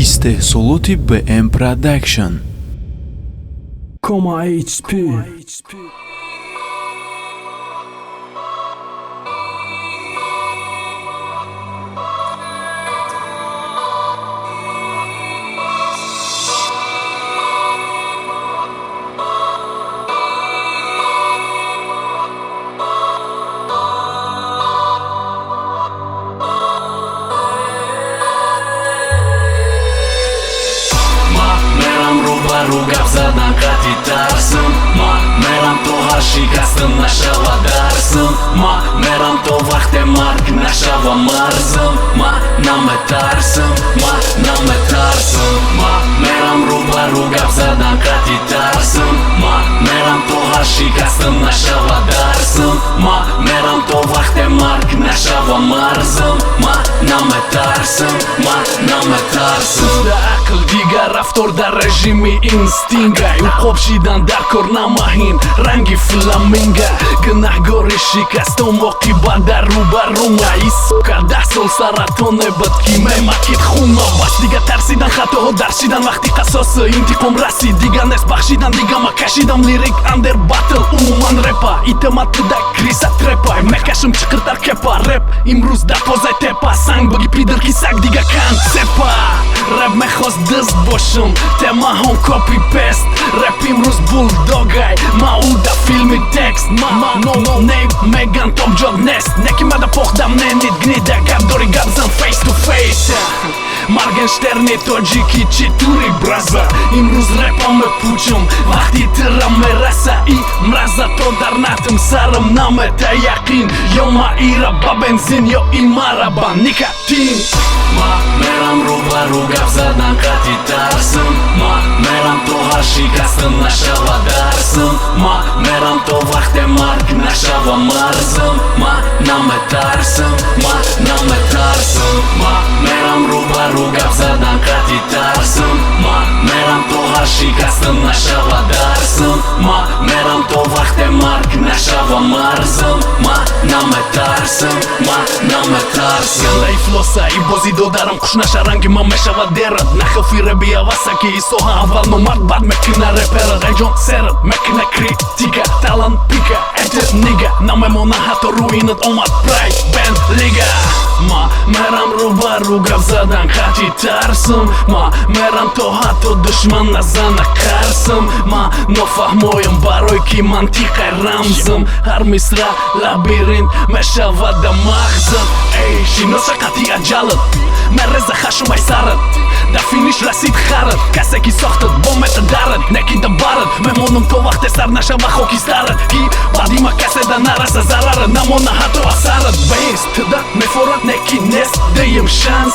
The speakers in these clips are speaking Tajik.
истеҳсолоти BM Production. Coma HP. Гап задан қати тарсым ма мерам то ҳар шикастым нашава дарсым ма мерам то вақте марг нашава марзым ма наметарсым ма наметарсым ма мерам рӯбарӯ гап задан қати тарсым ма мерам то ҳар шикастым нашава дарсым ма мерам то вақте марг нашава марзым ма наметарсым ма наметарсым да ақл дигар рафтор дар режими инстинга уқоб шидан дар кор намаҳин ранги фламинга гунаҳгори шикастон оқибат дар рӯбарума и сука 10 сол саратон небад ки мемакид хуна бас дига тарсидан хатоҳо даршидан вақти қасоси интиқом расид дига нест бахшидан дига ма кашидам лирик андер батл умуман репа итаматда криса трепа мекашам чиқир дар кепа реп имрӯз дар позай тепа санг боги пидр ки саг дига кан сепа реп мехост дизд бошам темаҳон копи пест реп имрӯз булдогай мауда филми текст ма нейм меган топҷод нест неки мада похдам ненид гнида гап дори гап зан фейс ту фейс маргенштерни тоҷики чӣ тури браза имрӯз репам мепӯчам вақти тирам мераса и мраза то дар натм сарам намета яқин ё ма ира ба бензин ё и мара ба никотин ма мерам рӯбарӯ гап задан қати тарсым ма мерам то ҳар шикастым нашава дарсым ма мерам то вақте марг нашава марзым ма наметарсым ма наметарсым ма мерам рӯбарӯ гап задан қати тарсым ма мерам то ҳар шикастым нашава дарсым ма мерам то вақте марг нашава марзым ма наметарсым ма наметарсым галаи флоса и бози додарам куш наша ранги ман мешава дерад нахелфи реби аваса ки и соҳа аввал номард бад мекина реперад эҷон серад мекина критика талант пика эти нига намемона ҳатто руинат омад прайд бенд лига ма мерам рӯбарӯ гап задан қати тарсым ма мерам то ҳатто душман назана қарсым ма нофаҳмоям барои ки мантиқай рамзам ҳар мисра лабиринт мешавад да мағзат эй шиноса қати аҷалат мереза хашмай сарат да финиш расид харат касе ки сохтад бо мета дарад неки да барад мемонам то вақте сар нашава хокистарад ки баъди ма касе да нараса зарарад намона ҳатто асарат бест да мефорад неки нест даем шанс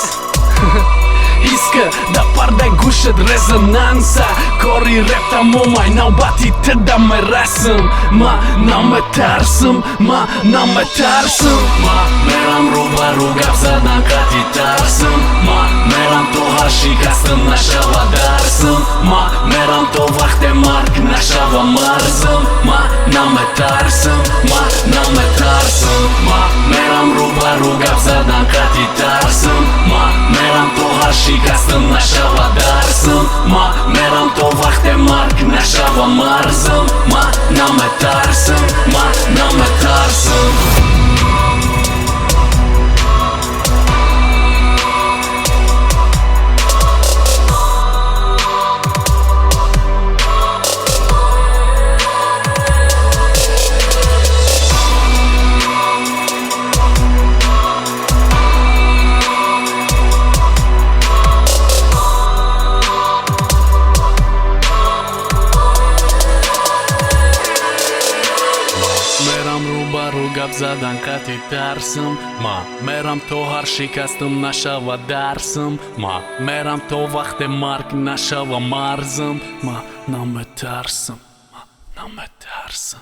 иска да пардай гӯшат резонанса кори реп тамомай навбати тида мерасам ма наметарсам ма наметарсам ма мерам рӯбарӯ гап задан қати тарсам ма мерам то ҳар шикастым нашава дарсам ма мерам то вақте марг нашава марзам ма наметарсам ма наметарсам ма мерам рӯбарӯ гап задан қати тарсам ма мерам то ҳар шикастым нашава дарсам ма мерам то вақте марг нашава марзам ма наметарсам ма наметарсам гап задан қати тарсам ма мерам то ҳар шикастым нашава дарсам ма мерам то вақте марг нашава марзам ма наметарсам ма наметарсам